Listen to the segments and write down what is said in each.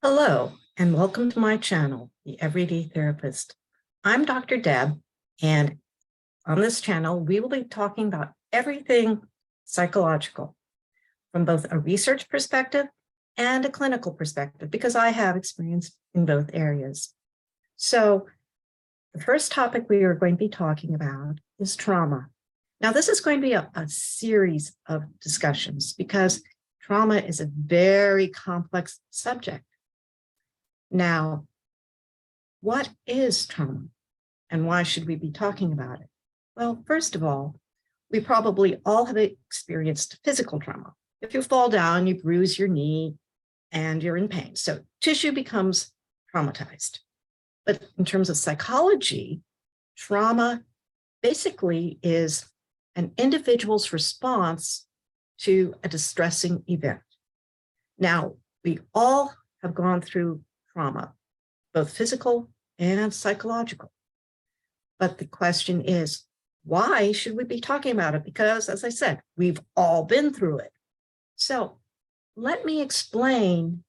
Hello, and welcome to my channel, The Everyday Therapist. I'm Dr. Deb, and on this channel, we will be talking about everything psychological from both a research perspective and a clinical perspective, because I have experience in both areas. So the first topic we are going to be talking about is trauma. Now, this is going to be a series of discussions because trauma is a very complex subject. Now, what is trauma and why should we be talking about it? Well, first of all, we probably all have experienced physical trauma. If you fall down, you bruise your knee and you're in pain. So tissue becomes traumatized. But in terms of psychology, trauma basically is an individual's response to a distressing event. Now, we all have gone through trauma, both physical and psychological. But the question is, why should we be talking about it? Because, as I said, we've all been through it. So let me explain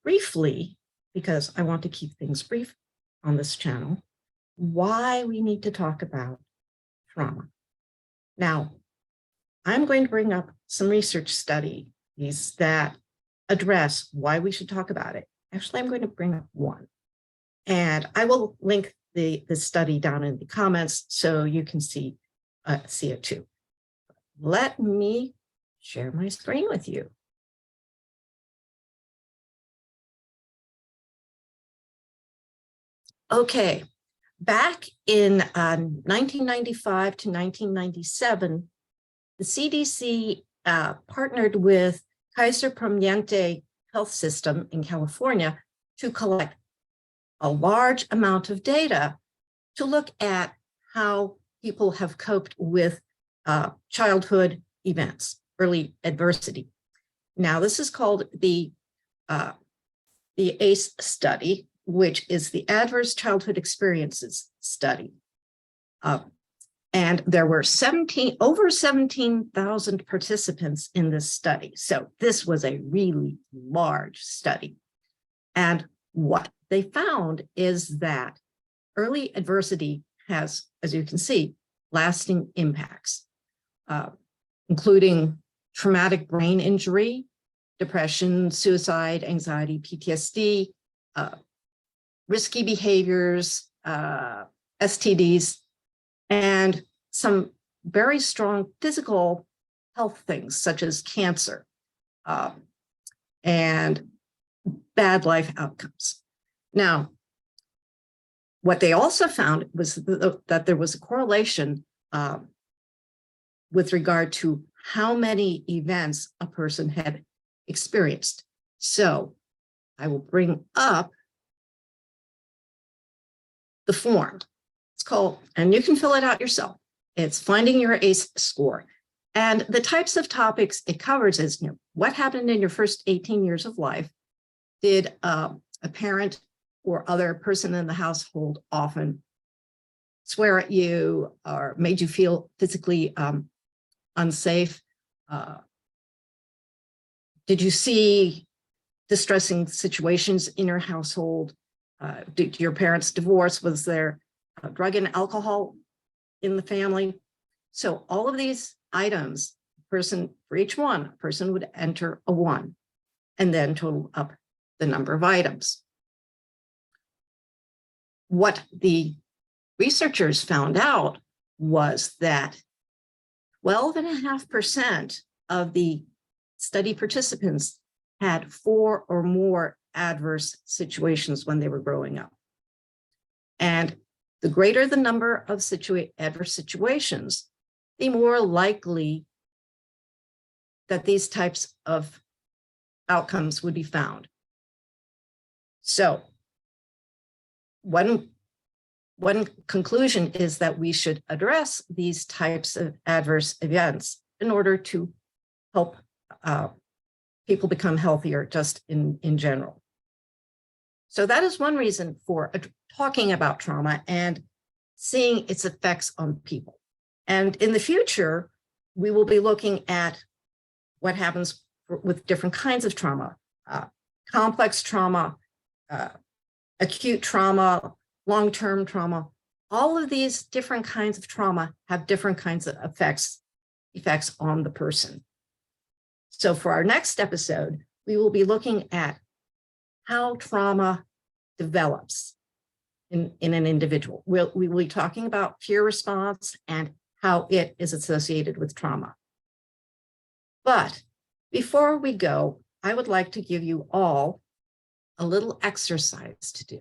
briefly, because I want to keep things brief on this channel, why we need to talk about trauma. Now, I'm going to bring up some research studies that address why we should talk about it. Actually, I'm going to bring up one, and I will link the study down in the comments so you can see it too. Let me share my screen with you. Okay, back in 1995 to 1997, the CDC partnered with Kaiser Permanente Health System in California to collect a large amount of data to look at how people have coped with childhood events, early adversity. Now, this is called the ACE study, which is the Adverse Childhood Experiences Study. And there were over 17,000 participants in this study. So this was a really large study. And what they found is that early adversity has, as you can see, lasting impacts, including traumatic brain injury, depression, suicide, anxiety, PTSD, risky behaviors, STDs, and some very strong physical health things such as cancer and bad life outcomes. Now, what they also found was that there was a correlation with regard to how many events a person had experienced. So I will bring up the form. It's called, and you can fill it out yourself. It's Finding Your ACE Score. And the types of topics it covers is, what happened in your first 18 years of life? Did a parent or other person in the household often swear at you or made you feel physically unsafe? Did you see distressing situations in your household? Did your parents divorce? Was there drug and alcohol in the family? So all of these items, for each one, a person would enter a 1 and then total up the number of items. What the researchers found out was that 12.5% of the study participants had 4 or more adverse situations when they were growing up. And the greater the number of adverse situations, the more likely that these types of outcomes would be found. So one conclusion is that we should address these types of adverse events in order to help people become healthier just in general. So that is one reason for talking about trauma and seeing its effects on people. And in the future, we will be looking at what happens with different kinds of trauma, complex trauma, acute trauma, long-term trauma. All of these different kinds of trauma have different kinds of effects on the person. So for our next episode, we will be looking at how trauma develops in an individual. We will be talking about fear response and how it is associated with trauma. But before we go, I would like to give you all a little exercise to do.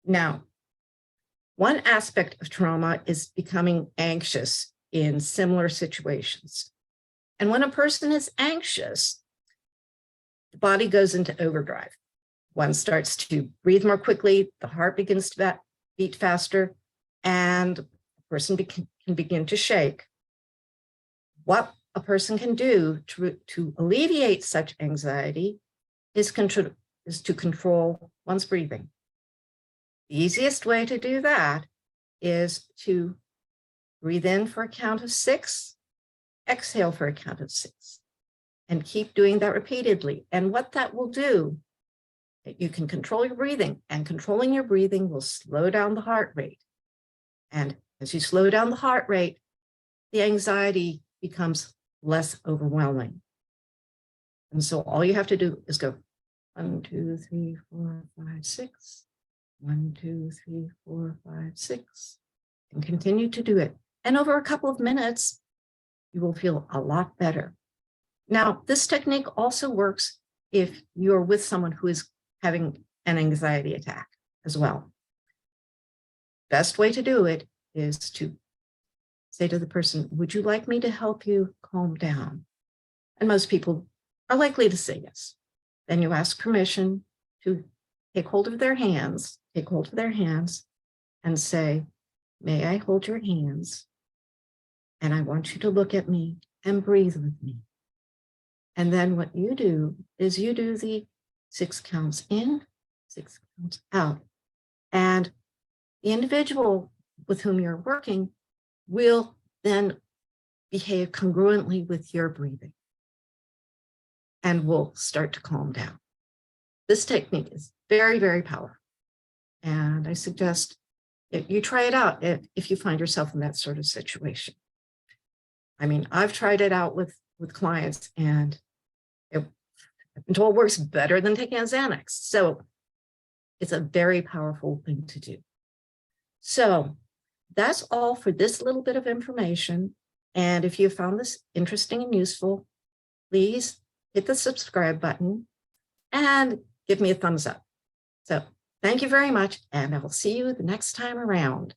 Now, one aspect of trauma is becoming anxious in similar situations. And when a person is anxious, the body goes into overdrive. One starts to breathe more quickly, the heart begins to beat faster, and the person can begin to shake. What a person can do to alleviate such anxiety is to control one's breathing. The easiest way to do that is to breathe in for a count of 6, exhale for a count of 6, and keep doing that repeatedly. And what that will do, you can control your breathing, and controlling your breathing will slow down the heart rate. And as you slow down the heart rate, the anxiety becomes less overwhelming. And so all you have to do is go 1, 2, 3, 4, 5, 6. 1, 2, 3, 4, 5, 6, and continue to do it. And over a couple of minutes, you will feel a lot better. Now, this technique also works if you're with someone who is having an anxiety attack as well. Best way to do it is to say to the person, would you like me to help you calm down? And most people are likely to say yes. Then you ask permission to take hold of their hands and say, may I hold your hands? And I want you to look at me and breathe with me. And then what you do is you do the 6 counts in, 6 counts out. And the individual with whom you're working will then behave congruently with your breathing and will start to calm down. This technique is very, very powerful. And I suggest that you try it out if you find yourself in that sort of situation. I mean, I've tried it out with clients, and I've been told it works better than taking a Xanax. So it's a very powerful thing to do. So that's all for this little bit of information. And if you found this interesting and useful, please hit the subscribe button and give me a thumbs up. So thank you very much, and I will see you the next time around.